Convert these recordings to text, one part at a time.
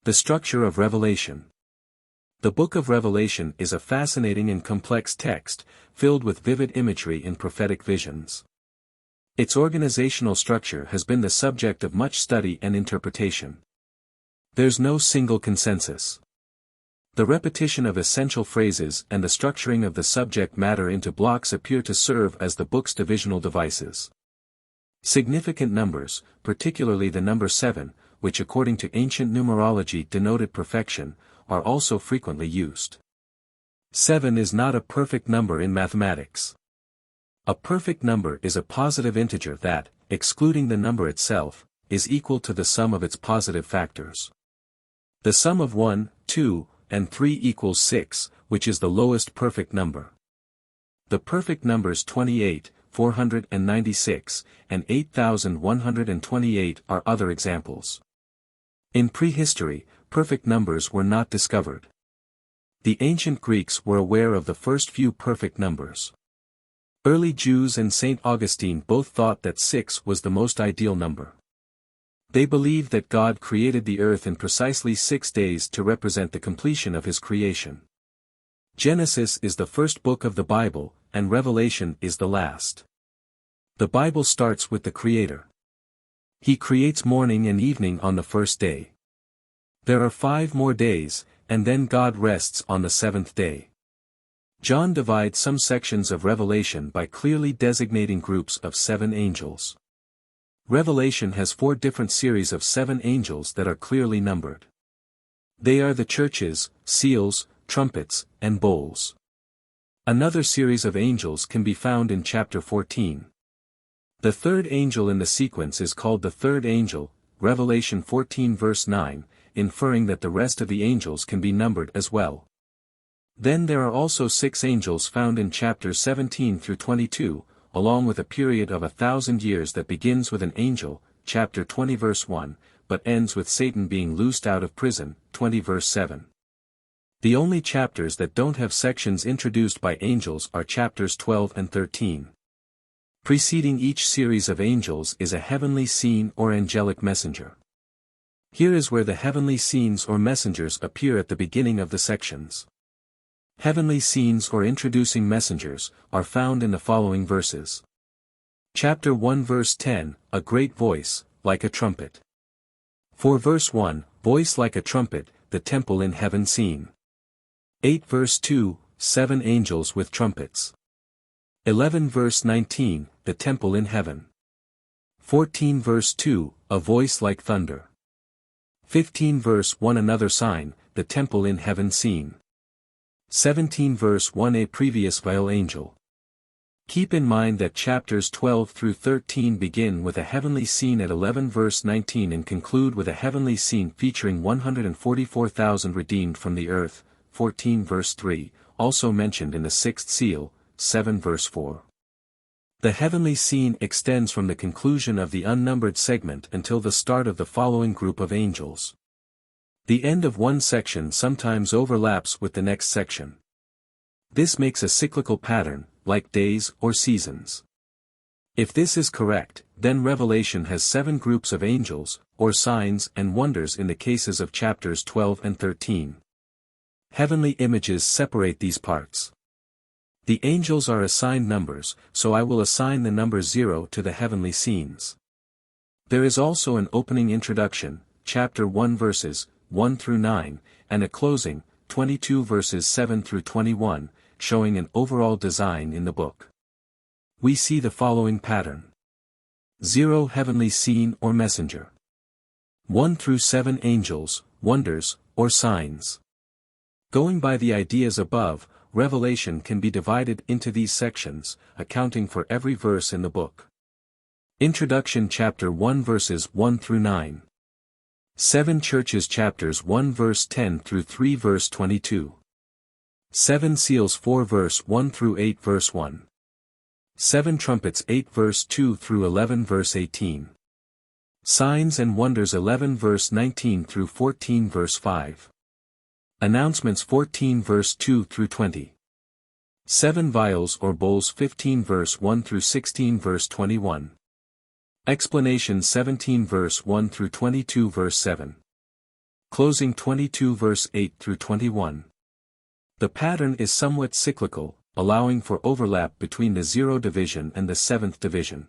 The structure of Revelation. The Book of Revelation is a fascinating and complex text, filled with vivid imagery and prophetic visions. Its organizational structure has been the subject of much study and interpretation. There's no single consensus. The repetition of essential phrases and the structuring of the subject matter into blocks appear to serve as the book's divisional devices. Significant numbers, particularly the number 7, which according to ancient numerology denoted perfection, are also frequently used. 7 is not a perfect number in mathematics. A perfect number is a positive integer that, excluding the number itself, is equal to the sum of its positive factors. The sum of 1, 2, and 3 equals 6, which is the lowest perfect number. The perfect numbers 28, 496, and 8128 are other examples. In prehistory, perfect numbers were not discovered. The ancient Greeks were aware of the first few perfect numbers. Early Jews and St. Augustine both thought that 6 was the most ideal number. They believed that God created the earth in precisely 6 days to represent the completion of his creation. Genesis is the first book of the Bible, and Revelation is the last. The Bible starts with the Creator. He creates morning and evening on the first day. There are 5 more days, and then God rests on the 7th day. John divides some sections of Revelation by clearly designating groups of 7 angels. Revelation has 4 different series of 7 angels that are clearly numbered. They are the churches, seals, trumpets, and bowls. Another series of angels can be found in chapter 14. The third angel in the sequence is called the third angel, Revelation 14 verse 9, inferring that the rest of the angels can be numbered as well. Then there are also 6 angels found in chapters 17 through 22, along with a period of 1,000 years that begins with an angel, chapter 20 verse 1, but ends with Satan being loosed out of prison, 20 verse 7. The only chapters that don't have sections introduced by angels are chapters 12 and 13. Preceding each series of angels is a heavenly scene or angelic messenger. Here is where the heavenly scenes or messengers appear at the beginning of the sections. Heavenly scenes or introducing messengers are found in the following verses. Chapter 1 verse 10, a great voice, like a trumpet. 4 verse 1, voice like a trumpet, the temple in heaven seen. 8 verse 2, 7 angels with trumpets. 11 verse 19, the temple in heaven. 14 verse 2, a voice like thunder. 15 verse 1, another sign, the temple in heaven seen. 17 verse 1, a previous vile angel. Keep in mind that chapters 12 through 13 begin with a heavenly scene at 11 verse 19 and conclude with a heavenly scene featuring 144,000 redeemed from the earth, 14 verse 3, also mentioned in the 6th seal, 7 verse 4. The heavenly scene extends from the conclusion of the unnumbered segment until the start of the following group of angels. The end of one section sometimes overlaps with the next section. This makes a cyclical pattern, like days or seasons. If this is correct, then Revelation has 7 groups of angels, or signs and wonders in the cases of chapters 12 and 13. Heavenly images separate these parts. The angels are assigned numbers, so I will assign the number 0 to the heavenly scenes. There is also an opening introduction, chapter 1 verses 1 through 9, and a closing, 22 verses 7 through 21, showing an overall design in the book. We see the following pattern. 0 heavenly scene or messenger. 1 through 7 angels, wonders, or signs. Going by the ideas above, Revelation can be divided into these sections, accounting for every verse in the book. Introduction chapter 1 verses 1 through 9. 7 churches chapters 1 verse 10 through 3 verse 22. 7 seals 4 verse 1 through 8 verse 1. 7 trumpets 8 verse 2 through 11 verse 18. Signs and wonders 11 verse 19 through 14 verse 5. Announcements 14 verse 2 through 20. 7 vials or bowls 15 verse 1 through 16 verse 21. Explanation 17 verse 1 through 22 verse 7. Closing 22 verse 8 through 21. The pattern is somewhat cyclical, allowing for overlap between the 0 division and the 7th division.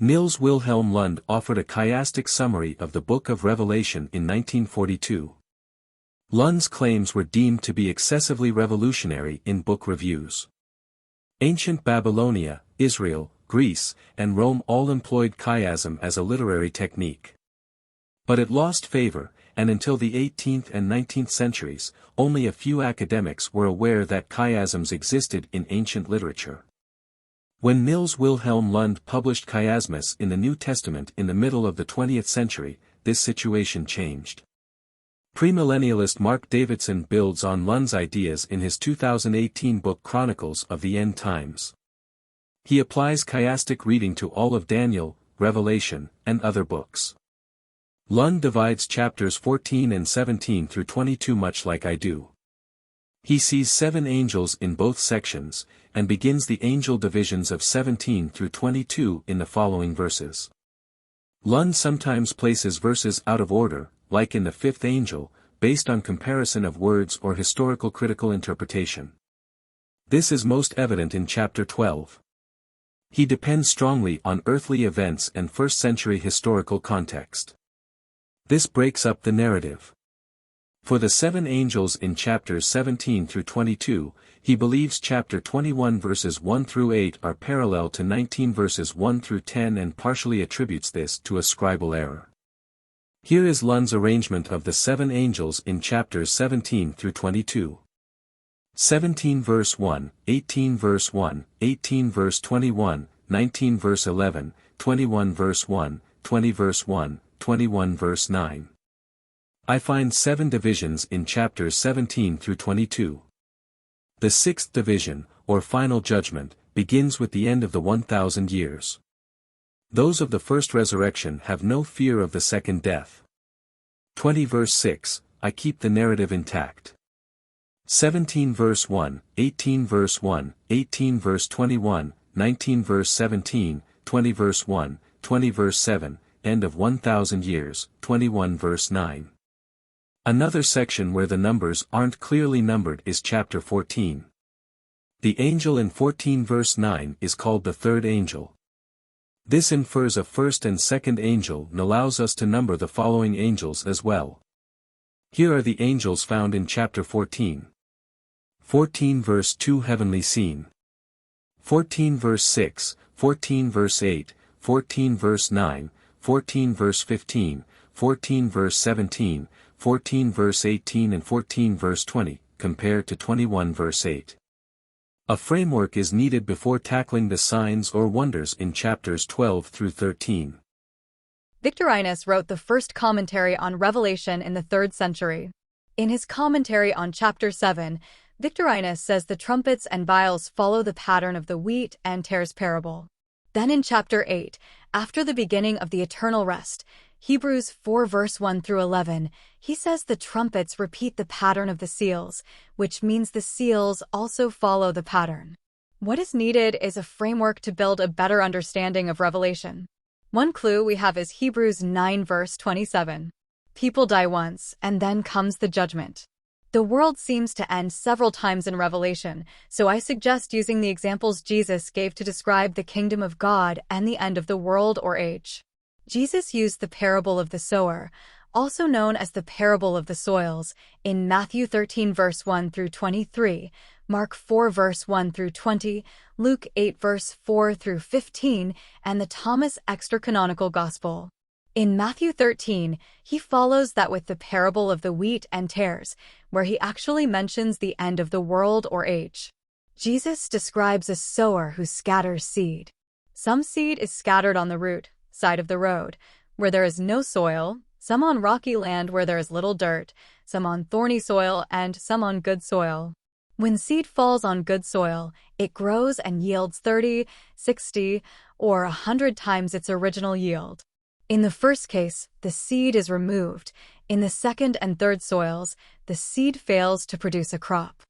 Niels Wilhelm Lund offered a chiastic summary of the Book of Revelation in 1942. Lund's claims were deemed to be excessively revolutionary in book reviews. Ancient Babylonia, Israel, Greece, and Rome all employed chiasm as a literary technique. But it lost favor, and until the 18th and 19th centuries, only a few academics were aware that chiasms existed in ancient literature. When Niels Wilhelm Lund published Chiasmus in the New Testament in the middle of the 20th century, this situation changed. Premillennialist Mark Davidson builds on Lund's ideas in his 2018 book Chronicles of the End Times. He applies chiastic reading to all of Daniel, Revelation, and other books. Lund divides chapters 14 and 17 through 22 much like I do. He sees 7 angels in both sections, and begins the angel divisions of 17 through 22 in the following verses. Lund sometimes places verses out of order, like in the 5th angel, based on comparison of words or historical critical interpretation. This is most evident in chapter 12. He depends strongly on earthly events and first-century historical context. This breaks up the narrative. For the 7 angels in chapters 17 through 22, he believes chapter 21 verses 1 through 8 are parallel to 19 verses 1 through 10 and partially attributes this to a scribal error. Here is Lund's arrangement of the 7 angels in chapters 17 through 22. 17 verse 1, 18 verse 1, 18 verse 21, 19 verse 11, 21 verse 1, 20 verse 1, 21 verse 9. I find 7 divisions in chapters 17 through 22. The 6th division, or final judgment, begins with the end of the 1,000 years. Those of the first resurrection have no fear of the second death. 20 verse 6, I keep the narrative intact. 17 verse 1, 18 verse 1, 18 verse 21, 19 verse 17, 20 verse 1, 20 verse 7, end of 1,000 years, 21 verse 9. Another section where the numbers aren't clearly numbered is chapter 14. The angel in 14 verse 9 is called the 3rd angel. This infers a first and second angel and allows us to number the following angels as well. Here are the angels found in chapter 14. 14 verse 2 heavenly scene. 14 verse 6, 14 verse 8, 14 verse 9, 14 verse 15, 14 verse 17, 14 verse 18 and 14 verse 20, compared to 21 verse 8. A framework is needed before tackling the signs or wonders in chapters 12 through 13. Victorinus wrote the first commentary on Revelation in the 3rd century. In his commentary on chapter 7, Victorinus says the trumpets and vials follow the pattern of the wheat and tares parable. Then in chapter 8, after the beginning of the eternal rest, Hebrews 4 verse 1 through 11, he says the trumpets repeat the pattern of the seals, which means the seals also follow the pattern. What is needed is a framework to build a better understanding of Revelation. One clue we have is Hebrews 9 verse 27. People die once, and then comes the judgment. The world seems to end several times in Revelation, so I suggest using the examples Jesus gave to describe the kingdom of God and the end of the world or age. Jesus used the parable of the sower, also known as the parable of the soils, in Matthew 13 verse 1 through 23, Mark 4 verse 1 through 20, Luke 8 verse 4 through 15, and the Thomas extra-canonical Gospel. In Matthew 13, he follows that with the parable of the wheat and tares, where he actually mentions the end of the world or age. Jesus describes a sower who scatters seed. Some seed is scattered on the root side of the road, where there is no soil, some on rocky land where there is little dirt, some on thorny soil, and some on good soil. When seed falls on good soil, it grows and yields 30, 60, or 100 times its original yield. In the first case, the seed is removed. In the second and third soils, the seed fails to produce a crop.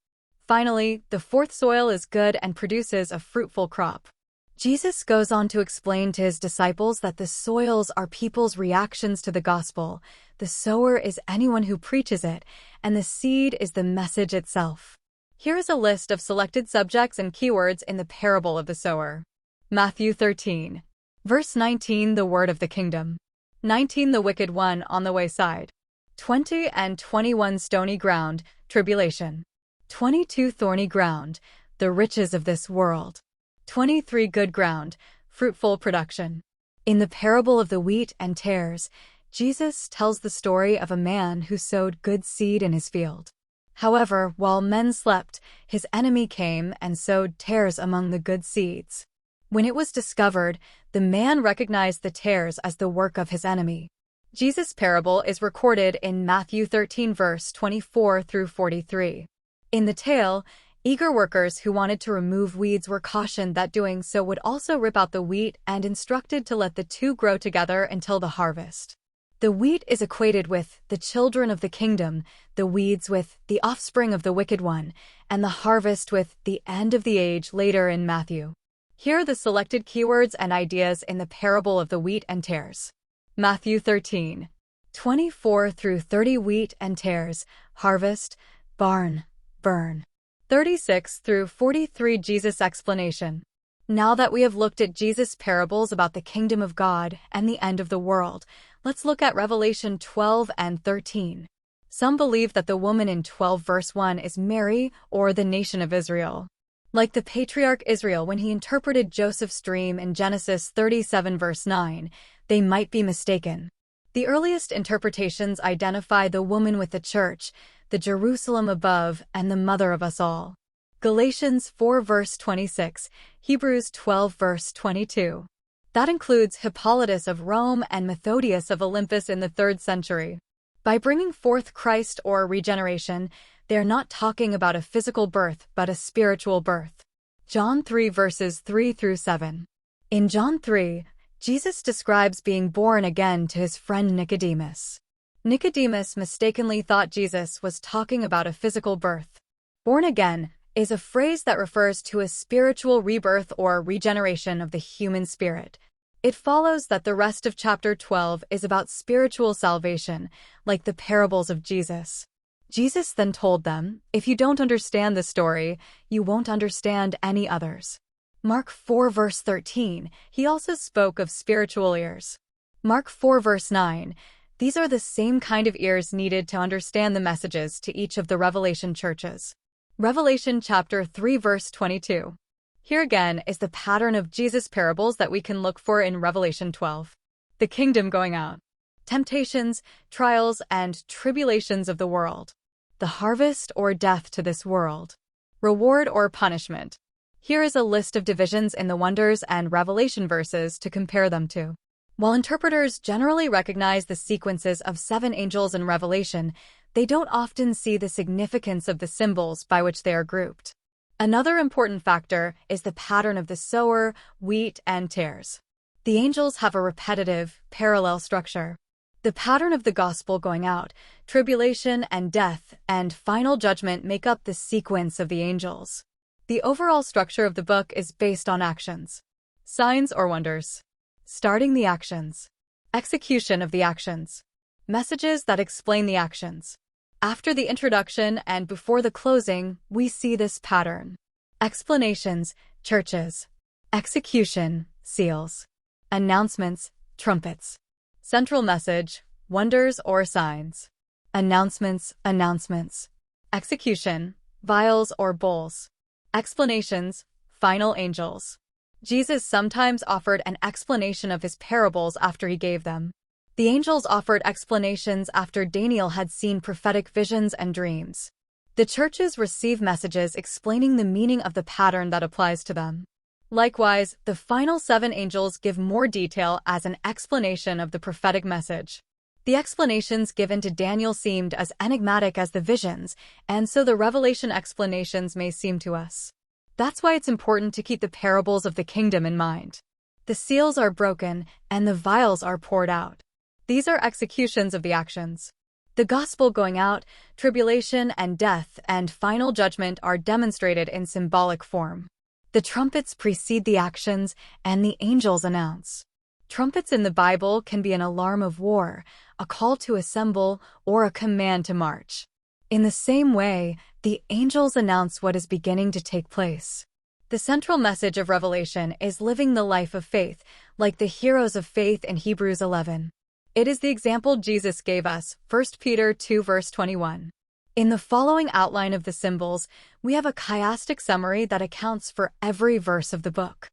Finally, the fourth soil is good and produces a fruitful crop. Jesus goes on to explain to his disciples that the soils are people's reactions to the gospel, the sower is anyone who preaches it, and the seed is the message itself. Here is a list of selected subjects and keywords in the parable of the sower. Matthew 13. Verse 19, the word of the kingdom. 19, the wicked one on the wayside. 20 and 21, stony ground, tribulation. 22, thorny ground, the riches of this world. 23, good ground, fruitful production. In the parable of the wheat and tares, Jesus tells the story of a man who sowed good seed in his field. However, while men slept, his enemy came and sowed tares among the good seeds. When it was discovered, the man recognized the tares as the work of his enemy. Jesus' parable is recorded in Matthew 13 verse 24 through 43. In the tale, eager workers who wanted to remove weeds were cautioned that doing so would also rip out the wheat and instructed to let the two grow together until the harvest. The wheat is equated with the children of the kingdom, the weeds with the offspring of the wicked one, and the harvest with the end of the age later in Matthew. Here are the selected keywords and ideas in the parable of the wheat and tares. Matthew 13. 24 through 30, wheat and tares, harvest, barn, burn. 36 through 43, Jesus' explanation. Now that we have looked at Jesus' parables about the kingdom of God and the end of the world, let's look at Revelation 12 and 13. Some believe that the woman in 12 verse 1 is Mary or the nation of Israel. Like the patriarch Israel when he interpreted Joseph's dream in Genesis 37 verse 9, they might be mistaken. The earliest interpretations identify the woman with the church, the Jerusalem above, and the mother of us all. Galatians 4 verse 26, Hebrews 12 verse 22. That includes Hippolytus of Rome and Methodius of Olympus in the 3rd century. By bringing forth Christ or regeneration, they are not talking about a physical birth but a spiritual birth. John 3 verses 3 through 7. In John 3, Jesus describes being born again to his friend Nicodemus. Nicodemus mistakenly thought Jesus was talking about a physical birth. Born again is a phrase that refers to a spiritual rebirth or regeneration of the human spirit. It follows that the rest of chapter 12 is about spiritual salvation, like the parables of Jesus. Jesus then told them, if you don't understand the story, you won't understand any others. Mark 4 verse 13, he also spoke of spiritual ears. Mark 4 verse 9, these are the same kind of ears needed to understand the messages to each of the Revelation churches. Revelation chapter 3 verse 22. Here again is the pattern of Jesus' parables that we can look for in Revelation 12. The kingdom going out. Temptations, trials, and tribulations of the world. The harvest or death to this world. Reward or punishment. Here is a list of divisions in the wonders and Revelation verses to compare them to. While interpreters generally recognize the sequences of 7 angels in Revelation, they don't often see the significance of the symbols by which they are grouped. Another important factor is the pattern of the sower, wheat, and tares. The angels have a repetitive, parallel structure. The pattern of the gospel going out, tribulation and death, and final judgment make up the sequence of the angels. The overall structure of the book is based on actions. Signs or wonders. Starting the actions. Execution of the actions. Messages that explain the actions. After the introduction and before the closing, we see this pattern. Explanations, churches. Execution, seals. Announcements, trumpets. Central message, wonders or signs. Announcements, announcements. Execution, vials or bowls. Explanations, final angels. Jesus sometimes offered an explanation of his parables after he gave them. The angels offered explanations after Daniel had seen prophetic visions and dreams. The churches receive messages explaining the meaning of the pattern that applies to them. Likewise, the final 7 angels give more detail as an explanation of the prophetic message. The explanations given to Daniel seemed as enigmatic as the visions, and so the Revelation explanations may seem to us. That's why it's important to keep the parables of the kingdom in mind. The seals are broken, and the vials are poured out. These are executions of the actions. The gospel going out, tribulation and death, and final judgment are demonstrated in symbolic form. The trumpets precede the actions, and the angels announce. Trumpets in the Bible can be an alarm of war, a call to assemble, or a command to march. In the same way, the angels announce what is beginning to take place. The central message of Revelation is living the life of faith, like the heroes of faith in Hebrews 11. It is the example Jesus gave us, 1 Peter 2 verse 21. In the following outline of the symbols, we have a chiastic summary that accounts for every verse of the book.